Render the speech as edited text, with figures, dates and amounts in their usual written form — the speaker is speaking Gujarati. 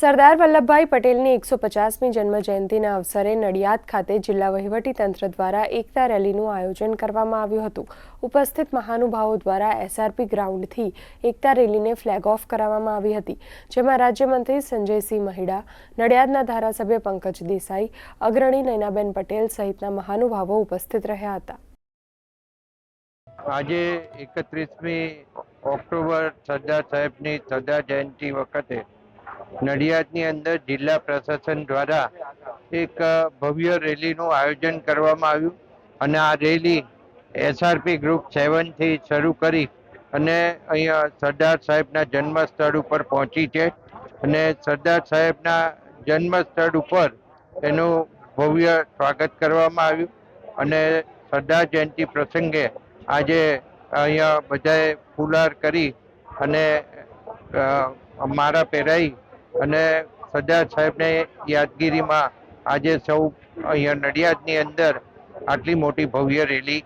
સરદાર વલ્લભભાઈ પટેલની 150મી જન્મજયંતિના અવસરે નડિયાદ ખાતે જિલ્લા વહીવટીતંત્ર દ્વારા એકતા રેલીનું આયોજન કરવામાં આવ્યું હતું। ઉપસ્થિત મહાનુભાવો દ્વારા એસઆરપી ગ્રાઉન્ડથી એકતા રેલીને ફ્લેગ ઓફ કરાવવામાં આવી હતી, જેમાં રાજ્યમંત્રી સંજયસિંહ મહિડા, નડિયાદના ધારાસભ્ય પંકજ દેસાઈ, અગ્રણી નયનાબેન પટેલ સહિતના મહાનુભાવો ઉપસ્થિત રહ્યા હતા। આજે 31મી ઓક્ટોબર સરદાર સાહેબની સરદાર જયંતિ વખતે નડિયાદની અંદર જિલ્લા પ્રશાસન દ્વારા એક ભવ્ય રેલીનું આયોજન કરવામાં આવ્યું અને આ રેલી એસઆરપી ગ્રુપ 7 થી શરૂ કરી અને અહીંયા સરદાર સાહેબના જન્મસ્થળ ઉપર પહોંચી છે અને સરદાર સાહેબના જન્મસ્થળ ઉપર એનું ભવ્ય સ્વાગત કરવામાં આવ્યું અને સરદાર જયંતિ પ્રસંગે આજે અહીંયા બધાએ ફુલહાર કરી અને માળા પહેરાઈ અને સરદાર સાહેબને યાદગીરીમાં આજે સૌ અહીંયા નડિયાદની અંદર આટલી મોટી ભવ્ય રેલી